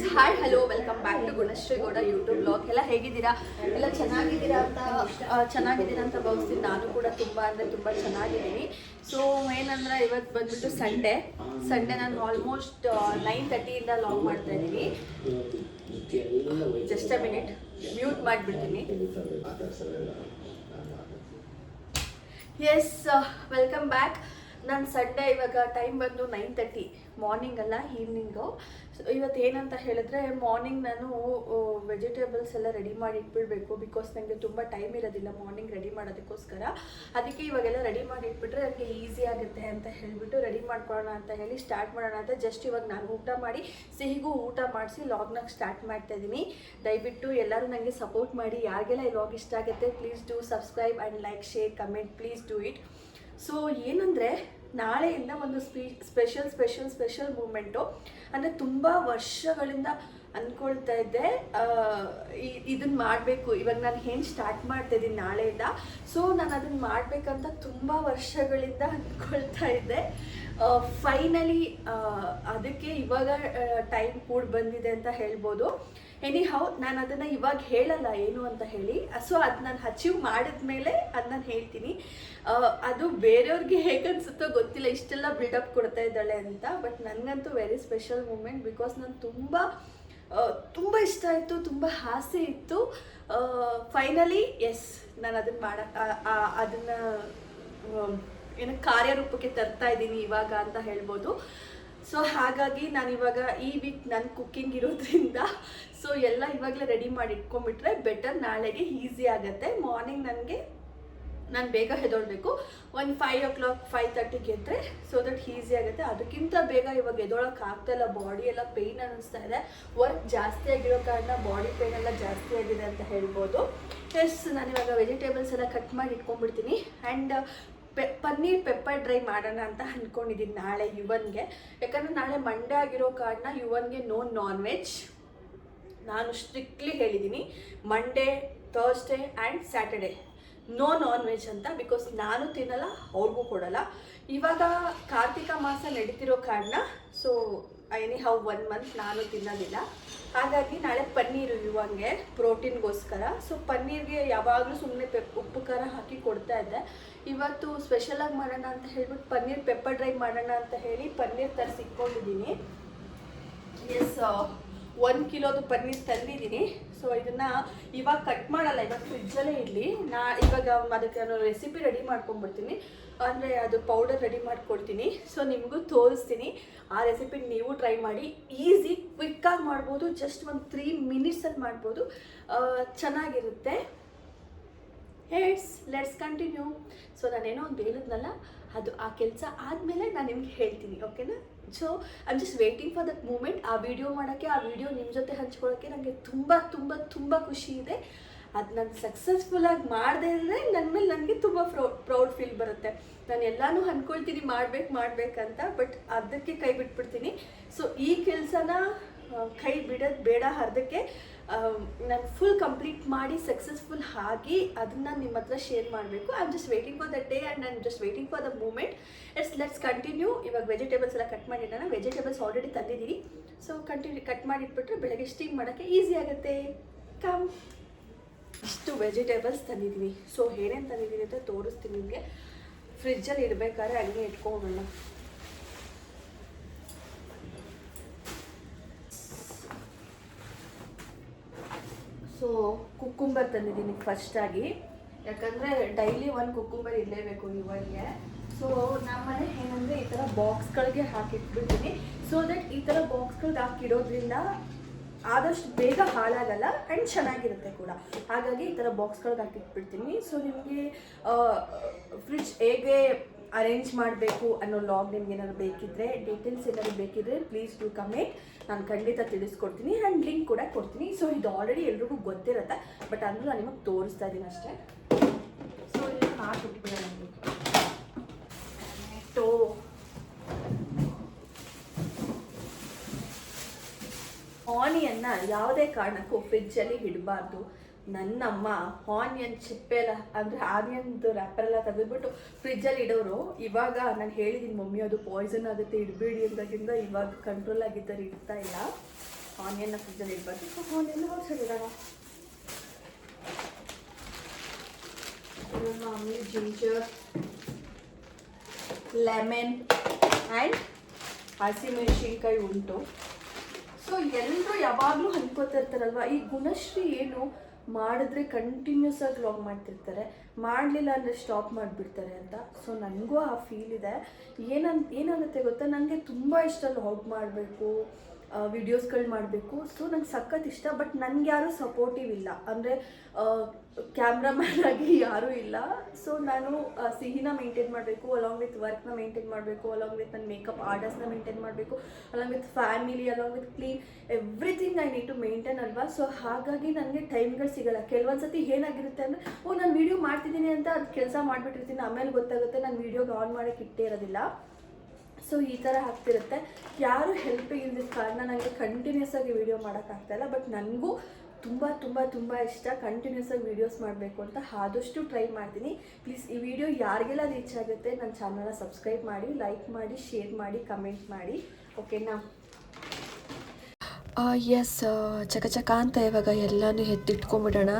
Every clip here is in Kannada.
Hi hello welcome back to Gunashree Gowda YouTube blog. ಎಲ್ಲ ಹೇಗಿದ್ದೀರಾ? ಎಲ್ಲ ಚೆನ್ನಾಗಿದ್ದೀರಾ ಅಂತ ಭಾವಿಸ್ತೀನಿ. ನಾನು ಕೂಡ ತುಂಬ ಚೆನ್ನಾಗಿದ್ದೀನಿ. ಸೊ ಏನಂದ್ರೆ ಇವತ್ತು ಬಂದ್ಬಿಟ್ಟು ಸಂಡೇ ನಾನು ಆಲ್ಮೋಸ್ಟ್ 9:30 ಲಾಗ್ ಮಾಡ್ತಾ ಇದ್ದೀನಿ. ಜಸ್ಟ್ ಅ ಮಿನಿಟ್ ಮ್ಯೂಟ್ ಮಾಡಿಬಿಡ್ತೀನಿ. Yes, welcome back. ನಾನು ಸಂಡೇ ಇವಾಗ ಟೈಮ್ ಬಂದು 9:30 ಮಾರ್ನಿಂಗ್ ಅಲ್ಲ ಈವ್ನಿಂಗು. ಇವತ್ತು ಏನಂತ ಹೇಳಿದ್ರೆ ಮಾರ್ನಿಂಗ್ ನಾನು ವೆಜಿಟೇಬಲ್ಸ್ ಎಲ್ಲ ರೆಡಿ ಮಾಡಿ ಇಟ್ಬಿಡ್ಬೇಕು. ಬಿಕಾಸ್ ನನಗೆ ತುಂಬ ಟೈಮ್ ಇರೋದಿಲ್ಲ ಮಾರ್ನಿಂಗ್ ರೆಡಿ ಮಾಡೋದಕ್ಕೋಸ್ಕರ. ಅದಕ್ಕೆ ಇವಾಗೆಲ್ಲ ರೆಡಿ ಮಾಡಿ ಇಟ್ಬಿಟ್ರೆ ನನಗೆ ಈಸಿ ಆಗುತ್ತೆ ಅಂತ ಹೇಳಿಬಿಟ್ಟು ರೆಡಿ ಮಾಡ್ಕೊಳ್ಳೋಣ ಅಂತ ಹೇಳಿ ಸ್ಟಾರ್ಟ್ ಮಾಡೋಣ ಅಂತ ಜಸ್ಟ್ ಇವಾಗ ನಾನು ಊಟ ಮಾಡಿ ಸಿಹಿಗೂ ಊಟ ಮಾಡಿಸಿ ಲಾಗ್ನಾಗ ಸ್ಟಾರ್ಟ್ ಮಾಡ್ತಾ ಇದ್ದೀನಿ. ದಯವಿಟ್ಟು ಎಲ್ಲರೂ ನನಗೆ ಸಪೋರ್ಟ್ ಮಾಡಿ. ಯಾರಿಗೆಲ್ಲ ಈ ಲಾಗ್ ಇಷ್ಟ ಆಗುತ್ತೆ please do subscribe and like share comment please do it. So ಏನಂದರೆ ನಾಳೆಯಿಂದ ಒಂದು ಸ್ಪೆಷಲ್ ಮೂಮೆಂಟು. ಅಂದರೆ ತುಂಬ ವರ್ಷಗಳಿಂದ ಅಂದ್ಕೊಳ್ತಾ ಇದ್ದೆ ಇದನ್ನು ಮಾಡಬೇಕು. ಇವಾಗ ನಾನು ಏನು ಸ್ಟಾರ್ಟ್ ಮಾಡ್ತಾಯಿದ್ದೀನಿ ನಾಳೆಯಿಂದ. ಸೊ ನಾನು ಅದನ್ನು ಮಾಡಬೇಕಂತ ತುಂಬ ವರ್ಷಗಳಿಂದ ಅಂದ್ಕೊಳ್ತಾ ಇದ್ದೆ. ಫೈನಲಿ ಅದಕ್ಕೆ ಇವಾಗ ಟೈಮ್ ಕೂಡ ಬಂದಿದೆ ಅಂತ ಹೇಳ್ಬೋದು. ಎನಿಹೌ ನಾನು ಅದನ್ನು ಇವಾಗ ಹೇಳಲ್ಲ ಏನು ಅಂತ ಹೇಳಿ. ಸೊ ಅದು ನಾನು ಅಚೀವ್ ಮಾಡಿದ್ಮೇಲೆ ಅದು ನಾನು ಹೇಳ್ತೀನಿ. ಅದು ಬೇರೆಯವ್ರಿಗೆ ಹೇಗನ್ಸುತ್ತೋ ಗೊತ್ತಿಲ್ಲ, ಇಷ್ಟೆಲ್ಲ ಬಿಲ್ಡಪ್ ಕೊಡ್ತಾ ಇದ್ದಾಳೆ ಅಂತ. ಬಟ್ ನನಗಂತೂ ವೆರಿ ಸ್ಪೆಷಲ್ ಮೂಮೆಂಟ್. ಬಿಕಾಸ್ ನಾನು ತುಂಬ ಇಷ್ಟ ಆಯಿತು, ತುಂಬ ಆಸೆ ಇತ್ತು. ಫೈನಲಿ ಎಸ್, ನಾನು ಅದನ್ನು ಏನು ಕಾರ್ಯರೂಪಕ್ಕೆ ತರ್ತಾ ಇದ್ದೀನಿ ಇವಾಗ ಅಂತ ಹೇಳ್ಬೋದು. ಸೊ ಹಾಗಾಗಿ ನಾನು ಇವಾಗ ಈ ವೀಕ್ ನನ್ನ ಕುಕ್ಕಿಂಗ್ ಇರೋದ್ರಿಂದ ಸೊ ಎಲ್ಲ ಇವಾಗಲೇ ರೆಡಿ ಮಾಡಿ ಇಟ್ಕೊಂಡ್ಬಿಟ್ರೆ ಬೆಟರ್, ನಾಳೆಗೆ ಈಸಿ ಆಗುತ್ತೆ. ಮಾರ್ನಿಂಗ್ ನಾನು ಬೇಗ ಎದ್ದೊಳ್ಬೇಕು. ಒಂದು 5 o'clock 5:30 ಎದ್ದರೆ ಸೊ ದಟ್ ಈಸಿ ಆಗುತ್ತೆ. ಅದಕ್ಕಿಂತ ಬೇಗ ಇವಾಗ ಎದ್ದೊಳಕ್ಕೆ ಆಗ್ತಾಯಿಲ್ಲ, ಬಾಡಿ ಎಲ್ಲ ಪೇಯ್ನ್ ಅನ್ನಿಸ್ತಾ ಇದೆ. ವರ್ಕ್ ಜಾಸ್ತಿ ಆಗಿರೋ ಕಾರಣ ಬಾಡಿ ಪೇಯ್ನ್ ಎಲ್ಲ ಜಾಸ್ತಿ ಆಗಿದೆ ಅಂತ ಹೇಳ್ಬೋದು. ಎಸ್, ನಾನಿವಾಗ ವೆಜಿಟೇಬಲ್ಸ್ ಎಲ್ಲ ಕಟ್ ಮಾಡಿ ಇಟ್ಕೊಂಡ್ಬಿಡ್ತೀನಿ. ಆ್ಯಂಡ್ ಪನ್ನೀರ್ ಪೆಪ್ಪರ್ ಡ್ರೈ ಮಾಡೋಣ ಅಂತ ಅಂದ್ಕೊಂಡಿದ್ದೀನಿ ನಾಳೆ ಯುವನ್ಗೆ. ಯಾಕಂದರೆ ನಾಳೆ ಮಂಡೇ ಆಗಿರೋ ಕಾರಣ ಯುವನ್ಗೆ ನೋ ನಾನ್ ವೆಜ್. ನಾನು ಸ್ಟ್ರಿಕ್ಟ್ಲಿ ಹೇಳಿದ್ದೀನಿ Monday, Thursday and Saturday no non veg ಅಂತ. ಬಿಕಾಸ್ ನಾನು ತಿನ್ನಲ್ಲ, ಅವ್ರಿಗೂ ಕೊಡಲ್ಲ. ಇವಾಗ ಕಾರ್ತಿಕ ಮಾಸ ನಡೀತಿರೋ ಕಾರಣ ಸೊ ಎನಿಹೌ 1 month ನಾನು ತಿನ್ನೋದಿಲ್ಲ. ಹಾಗಾಗಿ ನಾಳೆ ಪನ್ನೀರು ಯುವಂಗೆ ಪ್ರೋಟೀನ್ಗೋಸ್ಕರ. ಸೊ ಪನ್ನೀರ್ಗೆ ಯಾವಾಗಲೂ ಸುಮ್ಮನೆ ಉಪ್ಪು ಖಾರ ಹಾಕಿ ಕೊಡ್ತಾ ಇದ್ದೆ. ಇವತ್ತು ಸ್ಪೆಷಲಾಗಿ ಮಾಡೋಣ ಅಂತ ಹೇಳ್ಬಿಟ್ಟು ಪನ್ನೀರ್ ಪೆಪ್ಪರ್ ಡ್ರೈ ಮಾಡೋಣ ಅಂತ ಹೇಳಿ ಪನ್ನೀರ್ ತರಿಸಿಟ್ಕೊಂಡಿದ್ದೀನಿ. ಎಸ್, 1 ಕಿಲೋದು ಪನ್ನೀರ್ ತಂದಿದ್ದೀನಿ. ಸೊ ಇದನ್ನು ಇವಾಗ ಕಟ್ ಮಾಡಲ್ಲ, ಇವಾಗ ಫ್ರಿಜ್ಜಲ್ಲೇ ಇರಲಿ. ಇವಾಗ ಅದಕ್ಕೆ ನಾನು ರೆಸಿಪಿ ರೆಡಿ ಮಾಡ್ಕೊಂಡ್ಬಿಡ್ತೀನಿ. ಅಂದರೆ ಅದು ಪೌಡರ್ ರೆಡಿ ಮಾಡಿಕೊಡ್ತೀನಿ. ಸೊ ನಿಮಗೂ ತೋರಿಸ್ತೀನಿ. ಆ ರೆಸಿಪಿ ನೀವು ಟ್ರೈ ಮಾಡಿ. ಈಸಿ, ಕ್ವಿಕ್ಕಾಗಿ ಮಾಡ್ಬೋದು. ಜಸ್ಟ್ ಒಂದು 3 minutesಲ್ಲಿ ಮಾಡ್ಬೋದು. ಚೆನ್ನಾಗಿರುತ್ತೆ. Let's continue. ಸೊ ನಾನೇನೋ ಒಂದು ಹೇಳಿದ್ನಲ್ಲ, ಅದು ಆ ಕೆಲಸ ಆದಮೇಲೆ ನಾನು ನಿಮ್ಗೆ ಹೇಳ್ತೀನಿ, ಓಕೆನಾ? So I am just waiting for that moment. ಆ ವಿಡಿಯೋ ಮಾಡೋಕ್ಕೆ, ಆ ವಿಡಿಯೋ ನಿಮ್ಮ ಜೊತೆ ಹಂಚ್ಕೊಳ್ಳೋಕ್ಕೆ ನನಗೆ ತುಂಬ ಖುಷಿ ಇದೆ. ಅದು ನಾನು ಸಕ್ಸಸ್ಫುಲ್ಲಾಗಿ ಮಾಡದೆ ಅಂದರೆ ನನ್ನ ಮೇಲೆ ನನಗೆ ತುಂಬ ಪ್ರೌಡ್ ಫೀಲ್ ಬರುತ್ತೆ. ನಾನು ಎಲ್ಲನೂ ಅಂದ್ಕೊಳ್ತೀನಿ ಮಾಡಬೇಕಂತ, ಬಟ್ ಅದಕ್ಕೆ ಕೈ ಬಿಟ್ಬಿಡ್ತೀನಿ. ಸೊ ಈ ಕೆಲಸನ ಕೈ ಬಿಡೋದು ಬೇಡ, ಅರ್ಧಕ್ಕೆ ನಾನು ಫುಲ್ ಕಂಪ್ಲೀಟ್ ಮಾಡಿ ಸಕ್ಸಸ್ಫುಲ್ ಆಗಿ ಅದನ್ನು ನಿಮ್ಮ ಹತ್ರ ಶೇರ್ ಮಾಡಬೇಕು. I am just waiting for that day and I am just waiting for the moment. Let's continue. ಇವಾಗ ವೆಜಿಟೇಬಲ್ಸ್ ಎಲ್ಲ ಕಟ್ ಮಾಡಿಡೋಣ. ವೆಜಿಟೇಬಲ್ಸ್ ಆಲ್ರೆಡಿ ತಂದಿದ್ದೀನಿ. ಸೊ ಕಟ್ ಮಾಡಿಟ್ಬಿಟ್ರೆ ಬೆಳಗ್ಗೆ ಸ್ಟೀಮ್ ಮಾಡೋಕ್ಕೆ ಈಸಿ ಆಗುತ್ತೆ. ಕಮ್, ಇಷ್ಟು ವೆಜಿಟೇಬಲ್ಸ್ ತಂದಿದ್ದೀನಿ. ಸೊ ಏನೇನು ತಂದಿದ್ದೀನಿ ಅಂತ ತೋರಿಸ್ತೀನಿ ನಿಮಗೆ. ಫ್ರಿಜ್ಜಲ್ಲಿ ಇಡಬೇಕಾದ್ರೆ ಹಂಗೆ ಇಟ್ಕೊಂಡ್ಬಿಡೋಣ. ಸೊ ಕುಕ್ಕುಂಬರ್ ತಂದಿದ್ದೀನಿ ಫಸ್ಟಾಗಿ. ಯಾಕಂದರೆ ಡೈಲಿ 1 ಕುಕ್ಕುಂಬರ್ ಇರಲೇಬೇಕು ಇವರಿಗೆ. ಸೊ ನಮ್ಮನೆ ಏನಂದರೆ ಈ ಥರ ಬಾಕ್ಸ್ಗಳಿಗೆ ಹಾಕಿಟ್ಬಿಡ್ತೀನಿ. ಸೊ ದಟ್ ಈ ಥರ ಬಾಕ್ಸ್ಗಳಿಗೆ ಹಾಕಿಡೋದ್ರಿಂದ ಆದಷ್ಟು ಬೇಗ ಹಾಳಾಗಲ್ಲ ಆ್ಯಂಡ್ ಚೆನ್ನಾಗಿರುತ್ತೆ ಕೂಡ. ಹಾಗಾಗಿ ಈ ಥರ ಬಾಕ್ಸ್ಗಳಿಗೆ ಹಾಕಿಟ್ಬಿಡ್ತೀನಿ. ಸೊ ನಿಮಗೆ ಫ್ರಿಡ್ಜ್ ಹೇಗೆ ಅರೇಂಜ್ ಮಾಡಬೇಕು ಅನ್ನೋ ಲಾಗ್ ನಿಮ್ಗೆ ಏನಾದ್ರು ಬೇಕಿದ್ದರೆ, ಡೀಟೇಲ್ಸ್ ಏನಾದ್ರು ಬೇಕಿದ್ದರೆ ಪ್ಲೀಸ್ ಡೂ ಕಮೆಂಟ್. ನಾನು ಖಂಡಿತ ತಿಳಿಸ್ಕೊಡ್ತೀನಿ ಆ್ಯಂಡ್ ಲಿಂಕ್ ಕೂಡ ಕೊಡ್ತೀನಿ. ಸೊ ಇದು ಆಲ್ರೆಡಿ ಎಲ್ರಿಗೂ ಗೊತ್ತಿರುತ್ತೆ, ಬಟ್ ಅಂದರೂ ನಾನು ನಿಮಗೆ ತೋರಿಸ್ತಾ ಇದ್ದೀನಿ ಅಷ್ಟೇ. ಸೊ ಇದನ್ನು ಹಾಕಿಬಿಟ್ಬಿಡೋಣ. ಆನಿಯನ್ನ ಯಾವುದೇ ಕಾರಣಕ್ಕೂ ಫ್ರಿಜ್ಜಲ್ಲಿ ಇಡಬಾರ್ದು. ನನ್ನಮ್ಮ ಆನಿಯನ್ ಚಿಪ್ಪೆಲ್ಲ ಅಂದರೆ ಆನಿಯನ್ದು ರ್ಯಾಪರೆಲ್ಲ ತೆಗೆದುಬಿಟ್ಟು ಫ್ರಿಜ್ಜಲ್ಲಿ ಇಡೋರು. ಇವಾಗ ನಾನು ಹೇಳಿದ್ದೀನಿ ಮಮ್ಮಿ ಅದು ಪಾಯ್ಸನ್ ಆಗುತ್ತೆ ಇಡಬೇಡಿ ಅಂದಾಗಿಂದ ಇವಾಗ ಕಂಟ್ರೋಲ್ ಆಗಿದ್ದಾರೆ, ಇಡ್ತಾ ಇಲ್ಲ. ಆನಿಯನ್ನ ಫ್ರಿಜ್ಜಲ್ಲಿ ಇಡಬಾರ್ದು. So onion ಹೊರಸಲಿಡೋಣ. ಮಾಮೂಲಿ ಜಿಂಜರ್, ಲೆಮನ್ ಆ್ಯಂಡ್ ಹಸಿಮೆಣಸಿನ್ಕಾಯಿ ಉಂಟು. ಸೊ ಎಲ್ಲರೂ ಯಾವಾಗಲೂ ಅನ್ಕೋತಿರ್ತಾರಲ್ವ, ಈ ಗುಣಶ್ರೀ ಏನು ಮಾಡಿದ್ರೆ ಕಂಟಿನ್ಯೂಸ್ ಆಗಿ ವ್ಲಾಗ್ ಮಾಡ್ತಿರ್ತಾರೆ, ಮಾಡಲಿಲ್ಲ ಅಂದರೆ ಸ್ಟಾಪ್ ಮಾಡಿಬಿಡ್ತಾರೆ ಅಂತ. ಸೊ ನನಗೂ ಆ ಫೀಲ್ ಇದೆ. ಏನಾಗುತ್ತೆ ಗೊತ್ತಾ, ನನಗೆ ತುಂಬ ಇಷ್ಟ ವ್ಲಾಗ್ ಮಾಡಬೇಕು, ವಿಡಿಯೋಸ್ಗಳು ಮಾಡಬೇಕು. ಸೊ ನಂಗೆ ಸಖತ್ ಇಷ್ಟ. ಬಟ್ ನನಗೆ ಯಾರೂ ಸಪೋರ್ಟಿವ್ ಇಲ್ಲ, ಅಂದರೆ ಕ್ಯಾಮ್ರಾಮ್ಯಾನ್ ಆಗಿ ಯಾರೂ ಇಲ್ಲ. ಸೊ ನಾನು ಸಿಹಿನ ಮೇಂಟೈನ್ ಮಾಡಬೇಕು, ಅಲಾಂಗ್ ವಿತ್ ವರ್ಕ್ನ ಮೇಂಟೈನ್ ಮಾಡಬೇಕು, ಅಲಾಂಗ್ ವಿತ್ ನನ್ನ ಮೇಕಪ್ ಆರ್ಟಿಸ್ಟ್ನ ಮೇಂಟೈನ್ ಮಾಡಬೇಕು, along with family, along with clean, everything I need to maintain ಅಲ್ವಾ. ಸೊ ಹಾಗಾಗಿ ನನಗೆ ಟೈಮ್ಗಳು ಸಿಗೋಲ್ಲ. ಕೆಲವೊಂದು ಸತಿ ಏನಾಗಿರುತ್ತೆ ಅಂದರೆ, ನಾನು ವೀಡಿಯೋ ಮಾಡ್ತಿದ್ದೀನಿ ಅಂತ ಅದು ಕೆಲಸ ಮಾಡಿಬಿಟ್ಟಿರ್ತೀನಿ, ಆಮೇಲೆ ಗೊತ್ತಾಗುತ್ತೆ ನಾನು ವೀಡಿಯೋಗೆ ಆನ್ ಮಾಡೋಕ್ಕೆ ಇಟ್ಟೇ ಇರೋದಿಲ್ಲ. ಸೊ ಈ ಥರ ಆಗ್ತಿರುತ್ತೆ. ಯಾರು ಹೆಲ್ಪ್ ಇಲ್ಲದ ಕಾರಣ ನನಗೆ ಕಂಟಿನ್ಯೂಸ್ ಆಗಿ ವೀಡಿಯೋ ಮಾಡೋಕ್ಕಾಗ್ತಾಯಿಲ್ಲ. ಬಟ್ ನನಗೂ ತುಂಬ ತುಂಬ ತುಂಬ ಇಷ್ಟ ಕಂಟಿನ್ಯೂಸ್ ಆಗಿ ವೀಡಿಯೋಸ್ ಮಾಡಬೇಕು ಅಂತ. ಆದಷ್ಟು ಟ್ರೈ ಮಾಡ್ತೀನಿ. ಪ್ಲೀಸ್ ಈ ವಿಡಿಯೋ ಯಾರಿಗೆಲ್ಲ ರೀಚ್ ಆಗುತ್ತೆ ನನ್ನ ಚಾನಲ್ನ ಸಬ್ಸ್ಕ್ರೈಬ್ ಮಾಡಿ, ಲೈಕ್ ಮಾಡಿ, ಶೇರ್ ಮಾಡಿ, ಕಮೆಂಟ್ ಮಾಡಿ. ಓಕೆನಾ? ಎಸ್, ಚಕ ಅಂತ ಇವಾಗ ಎಲ್ಲನೂ ಎತ್ತಿಟ್ಕೊಂಬಿಡೋಣ.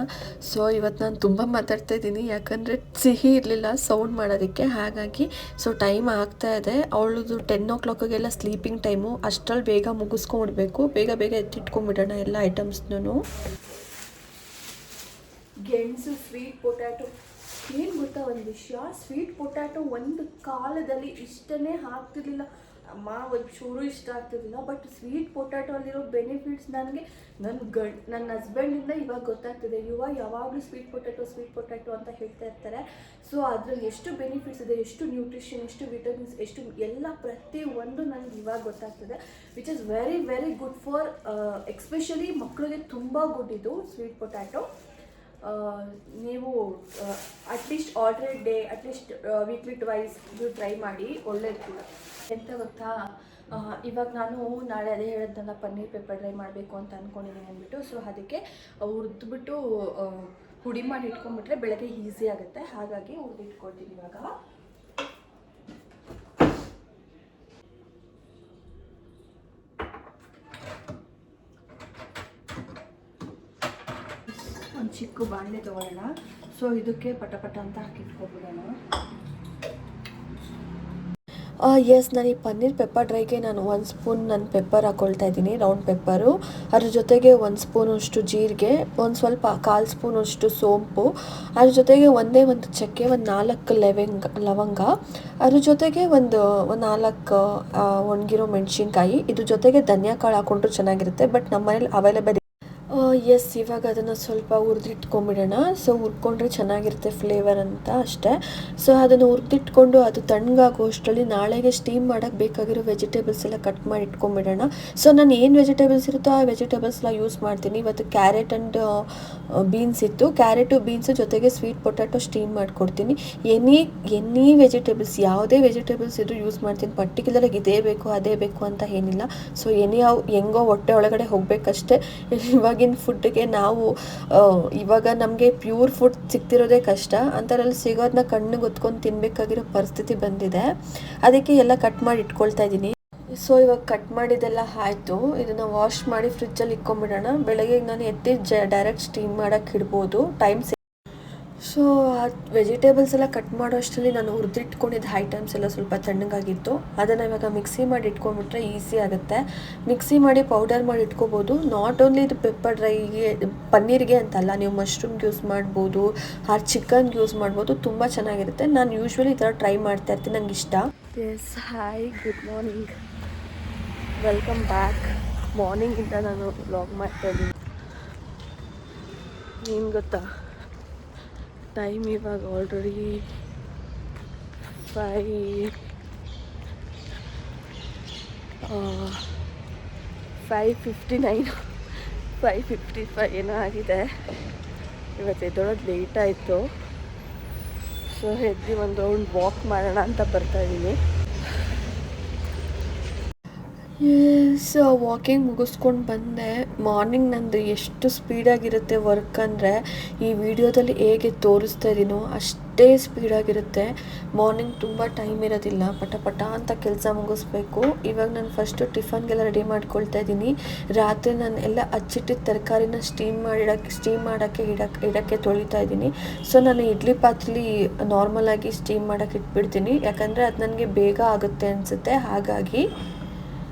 ಸೊ ಇವತ್ತು ನಾನು ತುಂಬ ಮಾತಾಡ್ತಾ ಇದ್ದೀನಿ, ಯಾಕಂದರೆ ಸಿಹಿ ಇರಲಿಲ್ಲ ಸೌಂಡ್ ಮಾಡೋದಕ್ಕೆ. ಹಾಗಾಗಿ ಸೊ ಟೈಮ್ ಆಗ್ತಾ ಇದೆ. ಅವಳದು 10 o'clockಗೆಲ್ಲ ಸ್ಲೀಪಿಂಗ್ ಟೈಮು. ಅಷ್ಟರಲ್ಲಿ ಬೇಗ ಮುಗಿಸ್ಕೊಂಡ್ಬಿಡ್ಬೇಕು. ಬೇಗ ಬೇಗ ಎತ್ತಿಟ್ಕೊಂಬಿಡೋಣ ಎಲ್ಲ ಐಟಮ್ಸ್ನೂ. ಗೆಣಸು, ಸ್ವೀಟ್ ಪೊಟ್ಯಾಟೊ. ಏನು ಗೊತ್ತಾ ಒಂದು ವಿಷಯ, ಸ್ವೀಟ್ ಪೊಟ್ಯಾಟೊ ಒಂದು ಕಾಲದಲ್ಲಿ ಇಷ್ಟನೇ ಆಗ್ತಿರ್ಲಿಲ್ಲ ಅಮ್ಮ, ಒಂದು ಚೂರು ಇಷ್ಟ ಆಗ್ತಿರ್ಲಿಲ್ಲ. ಬಟ್ ಸ್ವೀಟ್ ಪೊಟ್ಯಾಟೊ ಅಲ್ಲಿರೋ ಬೆನಿಫಿಟ್ಸ್ ನನಗೆ ನನ್ನ ಹಸ್ಬೆಂಡಿಂದ ಇವಾಗ ಗೊತ್ತಾಗ್ತಿದೆ. ಯಾವಾಗಲೂ ಸ್ವೀಟ್ ಪೊಟ್ಯಾಟೊ ಅಂತ ಹೇಳ್ತಾ ಇರ್ತಾರೆ. ಸೊ ಅದ್ರಲ್ಲಿ ಎಷ್ಟು ಬೆನಿಫಿಟ್ಸ್ ಇದೆ, ಎಷ್ಟು ನ್ಯೂಟ್ರಿಷನ್, ಎಷ್ಟು ವಿಟಮಿನ್ಸ್, ಎಷ್ಟು ಎಲ್ಲ ಪ್ರತಿಯೊಂದು ನನಗೆ ಇವಾಗ ಗೊತ್ತಾಗ್ತಿದೆ. Which is very very good for especially ಮಕ್ಕಳಿಗೆ ತುಂಬ ಗುಡ್ ಇದು ಸ್ವೀಟ್ ಪೊಟ್ಯಾಟೊ. ನೀವು at least alternate day, at least weekly twice ನೀವು ಟ್ರೈ ಮಾಡಿ, ಒಳ್ಳೆಯದು. ಎಂತ ಗೊತ್ತಾ, ಇವಾಗ ನಾನು ನಾಳೆ ಅದೇ ಹೇಳಿದ್ನಲ್ಲ ಪನ್ನೀರ್ ಪೆಪ್ಪರ್ ಡ್ರೈ ಮಾಡಬೇಕು ಅಂತ ಅಂದ್ಕೊಂಡಿದ್ದೀನಿ ಅಂದ್ಬಿಟ್ಟು. ಸೊ ಅದಕ್ಕೆ ಹುರಿದ್ಬಿಟ್ಟು ಹುಡಿ ಮಾಡಿ ಇಟ್ಕೊಂಡ್ಬಿಟ್ರೆ ಬೆಳಗ್ಗೆ ಈಸಿ ಆಗುತ್ತೆ. ಹಾಗಾಗಿ ಹುರಿದಿಟ್ಕೊಳ್ತೀನಿ ಇವಾಗ. ಒಂದು ಚಿಕ್ಕ ಬಾಣಲೆ ತೊಗೊಳ್ಳೋಣ. ಸೊ ಇದಕ್ಕೆ ಪಟ ಅಂತ ಹಾಕಿಟ್ಕೊಬಿಡೋಣ. ಎಸ್, ನಾನು ಈ ಪನ್ನೀರ್ ಪೆಪ್ಪರ್ ಡ್ರೈಗೆ ನಾನು 1 ಸ್ಪೂನ್ ನಾನು ಪೆಪ್ಪರ್ ಹಾಕ್ಕೊಳ್ತಾ ಇದ್ದೀನಿ, ರೌಂಡ್ ಪೆಪ್ಪರು. ಅದ್ರ ಜೊತೆಗೆ 1 ಸ್ಪೂನಷ್ಟು ಜೀರಿಗೆ, ಒಂದು ಸ್ವಲ್ಪ 1/4 ಸ್ಪೂನಷ್ಟು ಸೋಂಪು, ಅದ್ರ ಜೊತೆಗೆ ಒಂದೇ ಒಂದು ಚಕ್ಕೆ, ಒಂದು 4 ಲವಂಗ, ಅದ್ರ ಜೊತೆಗೆ ಒಂದು 4 ಒಣಗಿರೋ ಮೆಣಸಿನ್ಕಾಯಿ. ಇದ್ರ ಜೊತೆಗೆ ಧನಿಯಾ ಕಾಳು ಹಾಕ್ಕೊಂಡ್ರು ಚೆನ್ನಾಗಿರುತ್ತೆ, ಬಟ್ ನಮ್ಮ ಮನೇಲಿ ಅವೈಲೇಬಲ್. ಎಸ್, ಇವಾಗ ಅದನ್ನು ಸ್ವಲ್ಪ ಹುರಿದಿಟ್ಕೊಂಬಿಡೋಣ. ಸೊ ಹುರ್ಕೊಂಡ್ರೆ ಚೆನ್ನಾಗಿರುತ್ತೆ ಫ್ಲೇವರ್ ಅಂತ ಅಷ್ಟೇ. ಸೊ ಅದನ್ನು ಹುರಿದಿಟ್ಕೊಂಡು ಅದು ತಣ್ಣಗಾಗೋಷ್ಟರಲ್ಲಿ ನಾಳೆಗೆ ಸ್ಟೀಮ್ ಮಾಡೋಕ್ಕೆ ಬೇಕಾಗಿರೋ ವೆಜಿಟೇಬಲ್ಸ್ ಎಲ್ಲ ಕಟ್ ಮಾಡಿ ಇಟ್ಕೊಂಬಿಡೋಣ. ಸೊ ನಾನು ಏನು ವೆಜಿಟೇಬಲ್ಸ್ ಇರುತ್ತೋ ಆ ವೆಜಿಟೇಬಲ್ಸ್ನ ಯೂಸ್ ಮಾಡ್ತೀನಿ. ಇವತ್ತು ಕ್ಯಾರೆಟ್ ಆ್ಯಂಡ್ ಬೀನ್ಸ್ ಇತ್ತು. ಕ್ಯಾರೆಟು ಬೀನ್ಸು ಜೊತೆಗೆ ಸ್ವೀಟ್ ಪೊಟ್ಯಾಟೊ ಸ್ಟೀಮ್ ಮಾಡಿಕೊಡ್ತೀನಿ. ಎನಿ ವೆಜಿಟೇಬಲ್ಸ್, ಯಾವುದೇ ವೆಜಿಟೇಬಲ್ಸ್ ಇದ್ರೂ ಯೂಸ್ ಮಾಡ್ತೀನಿ. ಪರ್ಟಿಕ್ಯುಲರಾಗಿ ಇದೇ ಬೇಕು ಅದೇ ಬೇಕು ಅಂತ ಏನಿಲ್ಲ. ಸೊ ಹೆಂಗೋ ಹೊಟ್ಟೆ ಒಳಗಡೆ ಹೋಗಬೇಕಷ್ಟೇ. ಇವಾಗಿನ ಫುಡ್ಗೆ ನಾವು ಇವಾಗ ನಮಗೆ ಪ್ಯೂರ್ ಫುಡ್ ಸಿಗ್ತಿರೋದೇ ಕಷ್ಟ, ಅಂಥದ್ರಲ್ಲಿ ಸಿಗೋದನ್ನ ಕಣ್ಣಿಗೆ ಹೊತ್ಕೊಂಡು ತಿನ್ನಬೇಕಾಗಿರೋ ಪರಿಸ್ಥಿತಿ ಬಂದಿದೆ. ಅದಕ್ಕೆ ಎಲ್ಲ ಕಟ್ ಮಾಡಿ ಇಟ್ಕೊಳ್ತಾ ಇದ್ದೀನಿ. ಸೊ ಇವಾಗ ಕಟ್ ಮಾಡಿದ್ದೆಲ್ಲ ಆಯಿತು. ಇದನ್ನು ವಾಶ್ ಮಾಡಿ ಫ್ರಿಜ್ಜಲ್ಲಿ ಇಟ್ಕೊಂಬಿಡೋಣ. ಬೆಳಗ್ಗೆ ನಾನು ಎತ್ತಿ ಡೈರೆಕ್ಟ್ ಸ್ಟೀಮ್ ಮಾಡೋಕ್ಕೆ ಇಡ್ಬೋದು, ಟೈಮ್. ಸೊ ಆ ವೆಜಿಟೇಬಲ್ಸ್ ಎಲ್ಲ ಕಟ್ ಮಾಡೋ ಅಷ್ಟರಲ್ಲಿ ನಾನು ಹುರಿದಿಟ್ಕೊಂಡಿದ್ದ ಐಟಮ್ಸ್ ಎಲ್ಲ ಸ್ವಲ್ಪ ತಣ್ಣಗಾಗಿತ್ತು. ಅದನ್ನು ಇವಾಗ ಮಿಕ್ಸಿ ಮಾಡಿ ಇಟ್ಕೊಂಡ್ಬಿಟ್ರೆ ಈಸಿ ಆಗುತ್ತೆ. ಮಿಕ್ಸಿ ಮಾಡಿ ಪೌಡರ್ ಮಾಡಿ ಇಟ್ಕೋಬೋದು. ನಾಟ್ ಓನ್ಲಿ ಇದು ಪೆಪ್ಪರ್ ಡ್ರೈಗೆ, ಪನ್ನೀರ್ಗೆ ಅಂತಲ್ಲ, ನೀವು ಮಶ್ರೂಮ್ಗೆ ಯೂಸ್ ಮಾಡ್ಬೋದು, ಚಿಕನ್ಗೆ ಯೂಸ್ ಮಾಡ್ಬೋದು. ತುಂಬ ಚೆನ್ನಾಗಿರುತ್ತೆ. ನಾನು ಯೂಶ್ವಲಿ ಈ ಥರ ಟ್ರೈ ಮಾಡ್ತಾ ಇರ್ತೀನಿ, ನಂಗೆ ಇಷ್ಟ. Yes, hi, good morning, welcome back. ಮಾರ್ನಿಂಗಿಂದ ನಾನು ವ್ಲಾಗ್ ಮಾಡ್ತಾಯಿದ್ದೀನಿ. ಏನು ಗೊತ್ತಾ, ಟೈಮ್ ಇವಾಗ ಆಲ್ರೆಡಿ 5:59, 5:55 ಏನೋ ಆಗಿದೆ. ಇವತ್ತು ಎದ್ದೊಳೋದು ಲೇಟ್ ಆಯಿತು. ಸೊ ಎದ್ದು ಒಂದು ರೌಂಡ್ ವಾಕ್ ಮಾಡೋಣ ಅಂತ ಬರ್ತಾಯಿದ್ದೀನಿ. ಎಸ್ ವಾಕಿಂಗ್ ಮುಗಿಸ್ಕೊಂಡು ಬಂದೆ. ಮಾರ್ನಿಂಗ್ ನಂದು ಎಷ್ಟು ಸ್ಪೀಡಾಗಿರುತ್ತೆ ವರ್ಕ್ ಅಂದರೆ ಈ ವಿಡಿಯೋದಲ್ಲಿ ಹೇಗೆ ತೋರಿಸ್ತಾ ಇದ್ದೀನೋ ಅಷ್ಟೇ ಸ್ಪೀಡಾಗಿರುತ್ತೆ. ಮಾರ್ನಿಂಗ್ ತುಂಬ ಟೈಮ್ ಇರೋದಿಲ್ಲ, ಪಟ ಪಟ ಅಂತ ಕೆಲಸ ಮುಗಿಸ್ಬೇಕು. ಇವಾಗ ನಾನು ಫಸ್ಟು ಟಿಫನ್ಗೆಲ್ಲ ರೆಡಿ ಮಾಡ್ಕೊಳ್ತಾ ಇದ್ದೀನಿ. ರಾತ್ರಿ ನಾನು ಎಲ್ಲ ಹಚ್ಚಿಟ್ಟಿದ್ದ ತರಕಾರಿನ ಸ್ಟೀಮ್ ಮಾಡೋಕ್ಕೆ ಇಡೋಕ್ಕೆ ತೊಳಿತಾ ಇದ್ದೀನಿ. ಸೊ ನಾನು ಇಡ್ಲಿ ಪಾತ್ರೆಲಿ ನಾರ್ಮಲಾಗಿ ಸ್ಟೀಮ್ ಮಾಡೋಕ್ಕೆ ಇಟ್ಬಿಡ್ತೀನಿ, ಯಾಕಂದರೆ ಅದು ನನಗೆ ಬೇಗ ಆಗುತ್ತೆ ಅನಿಸುತ್ತೆ. ಹಾಗಾಗಿ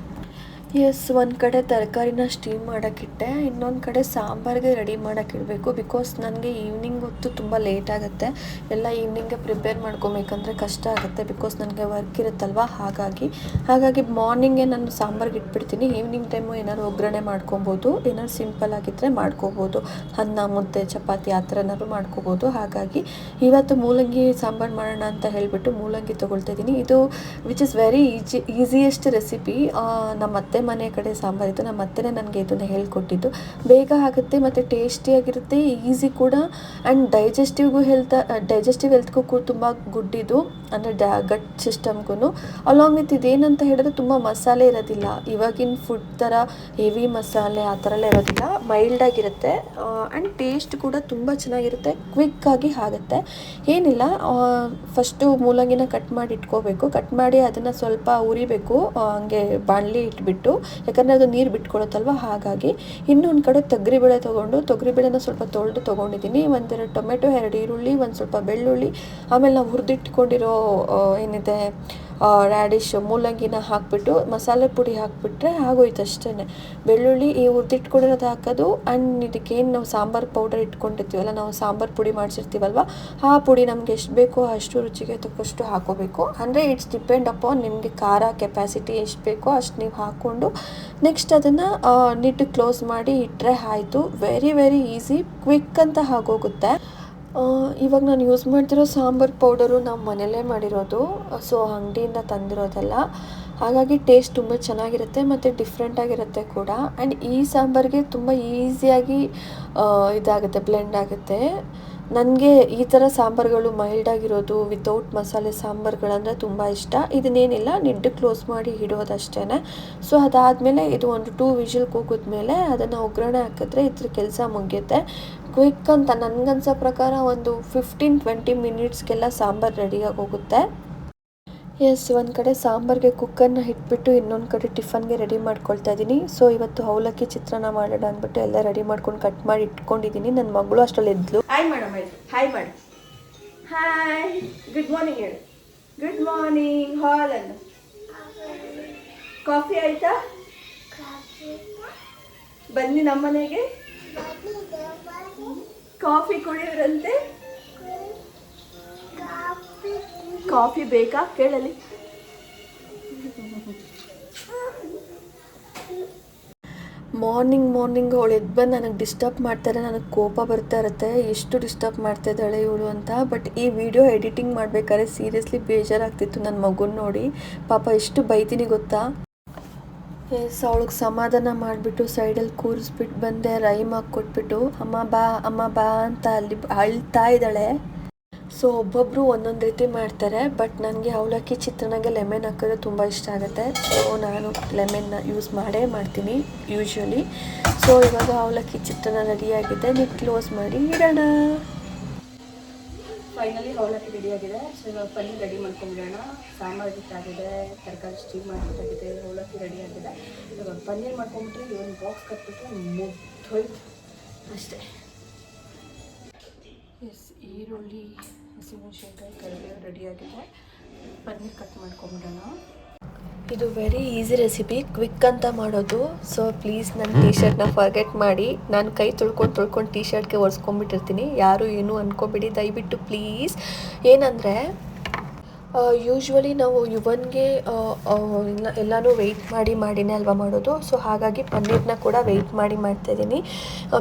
ಎಸ್, ಒಂದು ಕಡೆ ತರಕಾರಿನ ಸ್ಟೀಮ್ ಮಾಡೋಕ್ಕಿಟ್ಟೆ, ಇನ್ನೊಂದು ಕಡೆ ಸಾಂಬಾರಿಗೆ ರೆಡಿ ಮಾಡೋಕ್ಕಿಡಬೇಕು. ಬಿಕಾಸ್ ನನಗೆ ಈವ್ನಿಂಗ್ ಹೊತ್ತು ತುಂಬ ಲೇಟ್ ಆಗುತ್ತೆ. ಎಲ್ಲ ಈವ್ನಿಂಗ್ಗೆ ಪ್ರಿಪೇರ್ ಮಾಡ್ಕೊಬೇಕಂದ್ರೆ ಕಷ್ಟ ಆಗುತ್ತೆ, ಬಿಕಾಸ್ ನನಗೆ ವರ್ಕ್ ಇರುತ್ತಲ್ವ. ಹಾಗಾಗಿ ಮಾರ್ನಿಂಗೇ ನಾನು ಸಾಂಬಾರಿಗೆ ಇಟ್ಬಿಡ್ತೀನಿ. ಈವ್ನಿಂಗ್ ಟೈಮು ಏನಾದ್ರು ಒಗ್ಗರಣೆ ಮಾಡ್ಕೊಬೋದು, ಏನಾದ್ರು ಸಿಂಪಲ್ ಆಗಿದ್ದರೆ ಮಾಡ್ಕೋಬೋದು. ಅನ್ನ, ಮುದ್ದೆ, ಚಪಾತಿ ಆ ಥರ ಏನಾದ್ರು ಮಾಡ್ಕೋಬೋದು. ಹಾಗಾಗಿ ಇವತ್ತು ಮೂಲಂಗಿ ಸಾಂಬಾರು ಮಾಡೋಣ ಅಂತ ಹೇಳಿಬಿಟ್ಟು ಮೂಲಂಗಿ ತೊಗೊಳ್ತಾ ಇದ್ದೀನಿ. ಇದು which is very easiest recipe. ನಮ್ಮ ಅತ್ತೆ ಮನೆ ಕಡೆ ಸಾಂಬಾರಿತ್ತು, ನಮ್ಮ ಅತ್ತೆನೇ ನನಗೆ ಇದನ್ನು ಹೇಳ್ಕೊಟ್ಟಿದ್ದು. ಬೇಗ ಆಗುತ್ತೆ ಮತ್ತು ಟೇಸ್ಟಿಯಾಗಿರುತ್ತೆ, ಈಸಿ ಕೂಡ. ಆ್ಯಂಡ್ ಡೈಜೆಸ್ಟಿವ್ ಹೆಲ್ತ್ಗೂ ಕೂಡ ತುಂಬ ಗುಡ್ ಇದು, ಅಂದರೆ ಗಟ್ ಸಿಸ್ಟಮ್ಗೂ. ಅಲಾಂಗ್ ವಿತ್ ಇದೇನಂತ ಹೇಳಿದ್ರೆ ತುಂಬ ಮಸಾಲೆ ಇರೋದಿಲ್ಲ, ಇವಾಗಿನ ಫುಡ್ ಥರ ಹೆವಿ ಮಸಾಲೆ ಆ ಥರ ಎಲ್ಲ ಇರೋದಿಲ್ಲ. ಮೈಲ್ಡಾಗಿರುತ್ತೆ ಆ್ಯಂಡ್ ಟೇಸ್ಟ್ ಕೂಡ ತುಂಬ ಚೆನ್ನಾಗಿರುತ್ತೆ, ಕ್ವಿಕ್ಕಾಗಿ ಆಗುತ್ತೆ. ಏನಿಲ್ಲ, ಫಸ್ಟು ಮೂಲಂಗಿನ ಕಟ್ ಮಾಡಿ ಇಟ್ಕೋಬೇಕು. ಕಟ್ ಮಾಡಿ ಅದನ್ನು ಸ್ವಲ್ಪ ಉರಿಬೇಕು, ಹಂಗೆ ಬಾಣಲಿ ಇಟ್ಬಿಟ್ಟು, ಯಾಕಂದರೆ ಅದು ನೀರು ಬಿಟ್ಕೊಳುತ್ತಲ್ವ. ಹಾಗಾಗಿ ಇನ್ನೊಂದು ಕಡೆ ತೊಗರಿಬೇಳೆನ ಸ್ವಲ್ಪ ತೊಗೊಂಡಿದ್ದೀನಿ. ಒಂದೆರಡು ಟೊಮೆಟೊ, 2 ಈರುಳ್ಳಿ, ಒಂದು ಸ್ವಲ್ಪ ಬೆಳ್ಳುಳ್ಳಿ, ಆಮೇಲೆ ನಾವು ಹುರಿದಿಟ್ಕೊಂಡಿರೋ ಏನಿದೆ ರ್ಯಾಡಿಶ್, ಮೂಲಂಗಿನ ಹಾಕಿಬಿಟ್ಟು ಮಸಾಲೆ ಪುಡಿ ಹಾಕಿಬಿಟ್ರೆ ಆಗೋಯ್ತು ಅಷ್ಟೇ. ಬೆಳ್ಳುಳ್ಳಿ ಈ ಹುರಿದಿಟ್ಕೊಂಡಿರೋದು ಹಾಕೋದು. ಆ್ಯಂಡ್ ಇದಕ್ಕೇನು ನಾವು ಸಾಂಬಾರು ಪೌಡರ್ ಇಟ್ಕೊಂಡಿರ್ತೀವಲ್ಲ, ನಾವು ಸಾಂಬಾರು ಪುಡಿ ಮಾಡಿಸಿರ್ತೀವಲ್ವ, ಆ ಪುಡಿ ನಮ್ಗೆ ಎಷ್ಟು ಬೇಕೋ ಅಷ್ಟು ರುಚಿಗೆ ತಕ್ಕಷ್ಟು ಹಾಕೋಬೇಕು. ಅಂದರೆ ಇಟ್ಸ್ ಡಿಪೆಂಡ್ ಅಪಾನ್ ನಿಮಗೆ ಖಾರ ಕೆಪಾಸಿಟಿ ಎಷ್ಟು ಬೇಕೋ ಅಷ್ಟು ನೀವು ಹಾಕ್ಕೊಂಡು ನೆಕ್ಸ್ಟ್ ಅದನ್ನು ನೀಟಾಗಿ ಕ್ಲೋಸ್ ಮಾಡಿ ಇಟ್ಟರೆ ಆಯಿತು. ವೆರಿ ವೆರಿ ಈಸಿ, ಕ್ವಿಕ್ ಅಂತ ಆಗೋಗುತ್ತೆ. ಇವಾಗ ನಾನು ಯೂಸ್ ಮಾಡ್ತಿರೋ ಸಾಂಬಾರು ಪೌಡರು ನಾವು ಮನೆಯಲ್ಲೇ ಮಾಡಿರೋದು, ಸೊ ಅಂಗಡಿಯಿಂದ ತಂದಿರೋದಲ್ಲ. ಹಾಗಾಗಿ ಟೇಸ್ಟ್ ತುಂಬ ಚೆನ್ನಾಗಿರುತ್ತೆ ಮತ್ತು ಡಿಫ್ರೆಂಟಾಗಿರುತ್ತೆ ಕೂಡ. ಆ್ಯಂಡ್ ಈ ಸಾಂಬಾರಿಗೆ ತುಂಬ ಈಸಿಯಾಗಿ ಇದಾಗುತ್ತೆ, ಬ್ಲೆಂಡ್ ಆಗುತ್ತೆ. ನನಗೆ ಈ ಥರ ಸಾಂಬಾರುಗಳು ಮೈಲ್ಡಾಗಿರೋದು ವಿತೌಟ್ ಮಸಾಲೆ ಸಾಂಬಾರುಗಳಂದರೆ ತುಂಬ ಇಷ್ಟ. ಇದನ್ನೇನಿಲ್ಲ, ನಿಡ್ಡು ಕ್ಲೋಸ್ ಮಾಡಿ ಇಡೋದಷ್ಟೇ. ಸೊ ಅದಾದಮೇಲೆ ಇದು ಒಂದು 2 ವಿಷಲ್ ಕೂಗಿದ್ಮೇಲೆ ಅದನ್ನು ಒಗ್ಗರಣೆ ಹಾಕಿದ್ರೆ ಇದ್ರ ಕೆಲಸ ಮುಗಿಯುತ್ತೆ. ಕ್ವಿಕ್ ಅಂತ ನನಗನ್ಸೋ ಪ್ರಕಾರ ಒಂದು 15-20 ಮಿನಿಟ್ಸ್ಗೆಲ್ಲ ಸಾಂಬಾರು ರೆಡಿಯಾಗಿ ಹೋಗುತ್ತೆ. ಎಸ್, ಒಂದು ಕಡೆ ಸಾಂಬಾರಿಗೆ ಕುಕ್ಕರ್ನ ಇಟ್ಬಿಟ್ಟು ಇನ್ನೊಂದು ಕಡೆ ಟಿಫನ್ಗೆ ರೆಡಿ ಮಾಡ್ಕೊಳ್ತಾ ಇದ್ದೀನಿ. ಸೊ ಇವತ್ತು ಅವಲಕ್ಕಿ ಚಿತ್ರಾನ್ನ ಮಾಡೋಣ ಅಂದ್ಬಿಟ್ಟು ಎಲ್ಲ ರೆಡಿ ಮಾಡ್ಕೊಂಡು ಕಟ್ ಮಾಡಿ ಇಟ್ಕೊಂಡಿದ್ದೀನಿ. ನನ್ನ ಮಗಳು ಅಷ್ಟರಲ್ಲಿ ಎದ್ಲು. ಹಾಯ್ ಮೇಡಮ್, ಹೇಳಿ ಹಾಯ್ ಮಾಡಿ. ಹಾಯ್, ಗುಡ್ ಮಾರ್ನಿಂಗ್ ಹೇಳಿ. Good morning. ಹಾಲ್ ಅನ್ನು ಕಾಫಿ ಆಯ್ತಾ? ಬನ್ನಿ ನಮ್ಮನೆಗೆ, ಕಾಫಿ ಕುಡಿಯೋರಂತೆ. ಕಾಫಿ ಬೇಕಾ ಕೇಳಲಿ. ಮಾರ್ನಿಂಗ್ ಅವಳು ಎದ್ದು ಬಂದು ನನಗೆ ಡಿಸ್ಟರ್ಬ್ ಮಾಡ್ತಾರೆ. ನನಗೆ ಕೋಪ ಬರ್ತಾ ಇರುತ್ತೆ, ಎಷ್ಟು ಡಿಸ್ಟರ್ಬ್ ಮಾಡ್ತಾ ಇದ್ದಾಳೆ ಇವಳು ಅಂತ. ಬಟ್ ಈ ವಿಡಿಯೋ ಎಡಿಟಿಂಗ್ ಮಾಡಬೇಕಾದ್ರೆ ಸೀರಿಯಸ್ಲಿ ಬೇಜಾರಾಗ್ತಿತ್ತು ನನ್ನ ಮಗುನ ನೋಡಿ. ಪಾಪ ಎಷ್ಟು ಬೈತೀನಿ ಗೊತ್ತಾ. ಎಸ್, ಅವಳಿಗೆ ಸಮಾಧಾನ ಮಾಡಿಬಿಟ್ಟು ಸೈಡಲ್ಲಿ ಕೂರಿಸ್ಬಿಟ್ಟು ಬಂದೆ. ರೈಮ್ ಹಾಕಿ ಕೊಟ್ಬಿಟ್ಟು ಅಮ್ಮ ಬಾ ಅಂತ ಅಲ್ಲಿ ಅಳ್ತಾ ಇದ್ದಾಳೆ. ಸೊ ಒಬ್ಬೊಬ್ಬರು ಒಂದೊಂದು ರೀತಿ ಮಾಡ್ತಾರೆ, ಬಟ್ ನನಗೆ ಅವಲಕ್ಕಿ ಚಿತ್ರಾನ್ನಗೆ ಲೆಮನ್ ಹಾಕಿದ್ರೆ ತುಂಬ ಇಷ್ಟ ಆಗುತ್ತೆ. ಸೊ ನಾನು ಲೆಮನ್ನ ಯೂಸ್ ಮಾಡ್ತೀನಿ ಯೂಶ್ವಲಿ. ಸೊ ಇವಾಗ ಅವಲಕ್ಕಿ ಚಿತ್ರಾನ್ನ ರೆಡಿಯಾಗಿದೆ, ನೀವು ಕ್ಲೋಸ್ ಮಾಡಿ ಇಡೋಣ. ಫೈನಲಿ ಅವಲಕ್ಕಿ ರೆಡಿಯಾಗಿದೆ. ಸೊ ಇವಾಗ ಪನ್ನೀರ್ ರೆಡಿ ಮಾಡ್ಕೊಂಡ್ಬಿಡೋಣ. ಸಾಂಬಾರು ಹಿಟ್ಟಾಗಿದೆ, ತರಕಾರಿ ಸ್ಟೀಮ್ ಮಾಡಿಬಿಟ್ಟಾಗಿದೆ, ಅವಲಕ್ಕಿ ರೆಡಿಯಾಗಿದೆ. ಇವಾಗ ಪನ್ನೀರ್ ಮಾಡ್ಕೊಂಡ್ಬಿಟ್ರೆ ಒಂದು ಬಾಕ್ಸ್ ಕಟ್ಬಿಟ್ರೆ ಮುಗ್ದೋಯ್ತು ಅಷ್ಟೇ. ಎಸ್, ಈರುಳ್ಳಿ, ಹಸಿಮೆಣಸಿನ್ಕಾಯಿ, ಕರಿಬೇವು ರೆಡಿಯಾಗಿದೆ. ಪನ್ನೀರ್ ಕಟ್ ಮಾಡ್ಕೊಂಬಿಡೋಣ. ಇದು ವೆರಿ ಈಸಿ ರೆಸಿಪಿ, ಕ್ವಿಕ್ ಅಂತ ಮಾಡೋದು. ಸೊ ಪ್ಲೀಸ್ ನನ್ನ ಟೀ ಶರ್ಟ್ನ ಫರ್ಗೆಟ್ ಮಾಡಿ. ನಾನು ಕೈ ತೊಳ್ಕೊಂಡು ಟೀ ಶರ್ಟ್ಗೆ ಒರೆಸ್ಕೊಂಡ್ಬಿಟ್ಟಿರ್ತೀನಿ, ಯಾರು ಏನೂ ಅಂದ್ಕೊಬಿಡಿ ದಯವಿಟ್ಟು ಪ್ಲೀಸ್. ಏನಂದರೆ ಯೂಶ್ವಲಿ ನಾವು ಯುವನ್ಗೆ ಎಲ್ಲನೂ ವೆಯ್ಟ್ ಮಾಡಿನೇ ಅಲ್ವಾ ಮಾಡೋದು. ಸೊ ಹಾಗಾಗಿ ಪನ್ನೀರ್ನ ಕೂಡ ವೆಯ್ಟ್ ಮಾಡಿ ಮಾಡ್ತಾಯಿದ್ದೀನಿ.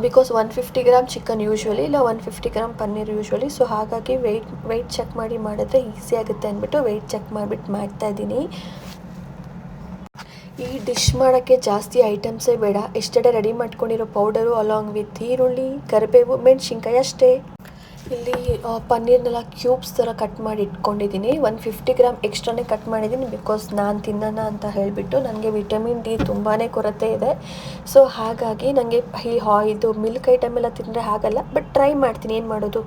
ಬಿಕಾಸ್ 150 ಗ್ರಾಮ್ ಚಿಕನ್ ಯೂಶ್ವಲಿ, ಇಲ್ಲ 150 ಗ್ರಾಮ್ ಪನ್ನೀರ್ ಯೂಶ್ವಲಿ. ಸೊ ಹಾಗಾಗಿ ವೆಯ್ಟ್ ಚೆಕ್ ಮಾಡಿ ಮಾಡಿದ್ರೆ ಈಸಿ ಆಗುತ್ತೆ ಅಂದ್ಬಿಟ್ಟು ವೆಯ್ಟ್ ಚೆಕ್ ಮಾಡಿಬಿಟ್ಟು ಮಾಡ್ತಾಯಿದ್ದೀನಿ. ಈ ಡಿಶ್ ಮಾಡೋಕ್ಕೆ ಜಾಸ್ತಿ ಐಟಮ್ಸೇ ಬೇಡ, ಎಷ್ಟೆಡೆ ರೆಡಿ ಮಾಡ್ಕೊಂಡಿರೋ ಪೌಡರು ಅಲಾಂಗ್ ವಿತ್ ಈರುಳ್ಳಿ, ಕರಿಬೇವು, ಮೆಣಸಿನ್ಕಾಯಿ ಅಷ್ಟೇ. ಇಲ್ಲಿ ಪನ್ನೀರ್ನೆಲ್ಲ ಕ್ಯೂಬ್ಸ್ ಥರ ಕಟ್ ಮಾಡಿ ಇಟ್ಕೊಂಡಿದ್ದೀನಿ. 150 ಗ್ರಾಮ್ ಎಕ್ಸ್ಟ್ರಾನೇ ಕಟ್ ಮಾಡಿದ್ದೀನಿ ಬಿಕಾಸ್ ನಾನು ತಿನ್ನೋಣ ಅಂತ ಹೇಳಿಬಿಟ್ಟು. ನನಗೆ ವಿಟಮಿನ್ ಡಿ ತುಂಬಾ ಕೊರತೆ ಇದೆ. ಸೊ ಹಾಗಾಗಿ ನನಗೆ ಇದು ಮಿಲ್ಕ್ ಐಟಮ್ ಎಲ್ಲ ತಿಂದರೆ ಆಗಲ್ಲ, ಬಟ್ ಟ್ರೈ ಮಾಡ್ತೀನಿ, ಏನು ಮಾಡೋದು.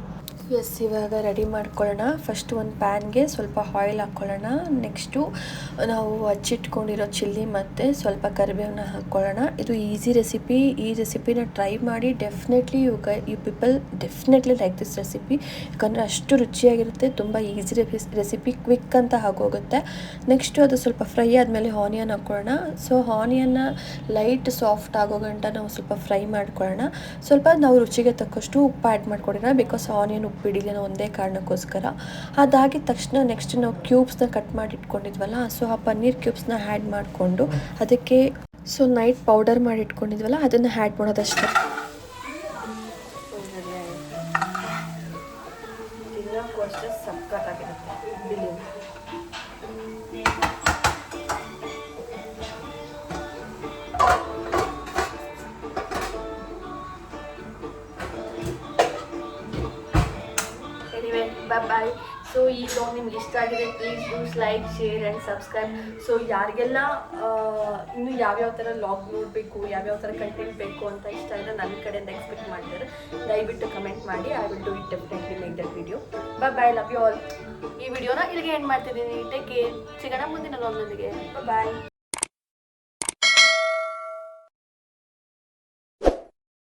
ಎಸ್, ಇವಾಗ ರೆಡಿ ಮಾಡ್ಕೊಳ್ಳೋಣ. ಫಸ್ಟ್ ಒಂದು ಪ್ಯಾನ್ಗೆ ಸ್ವಲ್ಪ ಆಯಿಲ್ ಹಾಕ್ಕೊಳ್ಳೋಣ. ನೆಕ್ಸ್ಟು ನಾವು ಹಚ್ಚಿಟ್ಕೊಂಡಿರೋ ಚಿಲ್ಲಿ ಮತ್ತು ಸ್ವಲ್ಪ ಕರಿಬೇವನ್ನ ಹಾಕ್ಕೊಳ್ಳೋಣ. ಇದು ಈಸಿ ರೆಸಿಪಿ. ಈ ರೆಸಿಪಿನ ಟ್ರೈ ಮಾಡಿ. Definitely you people definitely like this recipe. ಯಾಕಂದರೆ ಅಷ್ಟು ರುಚಿಯಾಗಿರುತ್ತೆ. ತುಂಬ ಈಸಿ ರೆಸಿಪಿ, ಕ್ವಿಕ್ ಅಂತ ಆಗೋಗುತ್ತೆ. ನೆಕ್ಸ್ಟು ಅದು ಸ್ವಲ್ಪ ಫ್ರೈ ಆದಮೇಲೆ ಆನಿಯನ್ ಹಾಕ್ಕೊಳ್ಳೋಣ. ಸೊ ಆನಿಯನ್ನ ಲೈಟ್ ಸಾಫ್ಟ್ ಆಗೋ ಗಂಟ ನಾವು ಸ್ವಲ್ಪ ಫ್ರೈ ಮಾಡ್ಕೊಳ್ಳೋಣ. ಸ್ವಲ್ಪ ನಾವು ರುಚಿಗೆ ತಕ್ಕಷ್ಟು ಉಪ್ಪು ಆ್ಯಡ್ ಮಾಡ್ಕೊಳ್ಳೋಣ, ಬಿಕಾಸ್ ಆನಿಯನ್ ಉಪ್ಪು ಹಿಡಿಲಿ ಅನ್ನೋ ಒಂದೇ ಕಾರಣಕ್ಕೋಸ್ಕರ. ಅದಾಗಿದ ತಕ್ಷಣ ನೆಕ್ಸ್ಟ್ ನಾವು ಕ್ಯೂಬ್ಸ್ನ ಕಟ್ ಮಾಡಿ ಇಟ್ಕೊಂಡಿದ್ವಲ್ಲ, ಸೊ ಆ ಪನ್ನೀರ್ ಕ್ಯೂಬ್ಸ್ನ ಆ್ಯಡ್ ಮಾಡಿಕೊಂಡು ಅದಕ್ಕೆ ನೈಟ್ ಪೌಡರ್ ಮಾಡಿ ಇಟ್ಕೊಂಡಿದ್ವಲ್ಲ ಅದನ್ನು ಆ್ಯಡ್ ಮಾಡೋದಷ್ಟೇ. ತಿನ್ನೋಕ್ಕೂ ಅಷ್ಟೇ ಸಕ್ಕತ್ತಾಗಿರುತ್ತೆ ಬಿರಿಯಾನಿ. ಬಾಯ್. ಸೊ ಈ ಬ್ಲಾಗ್ ನಿಮ್ಗೆ ಇಷ್ಟ ಆಗಿದೆ, please dos like, share and subscribe. So ಯಾರಿಗೆಲ್ಲ ಇನ್ನೂ ಯಾವ್ಯಾವ ಥರ ಲಾಗ್ ನೋಡಬೇಕು, ಯಾವ್ಯಾವ ಥರ ಕಂಟೆಂಟ್ ಬೇಕು ಅಂತ ಇಷ್ಟ ಇದೆ ನನ್ನ ಕಡೆಯಿಂದ ಎಕ್ಸ್ಪೆಕ್ಟ್ ಮಾಡ್ತಾರೆ, ದಯವಿಟ್ಟು ಕಮೆಂಟ್ ಮಾಡಿ. I will do it definitely make that video. Bye, love you all. ಈ ವಿಡಿಯೋನ ಇಲ್ಲಿಗೆ ಎಂಡ್ ಮಾಡ್ತಿದ್ದೀನಿ. Take care. ಸಿಗೋಣ ಮುಂದಿನ ಲಾಗ್ನೊಂದಿಗೆ. ಬಾಯ್.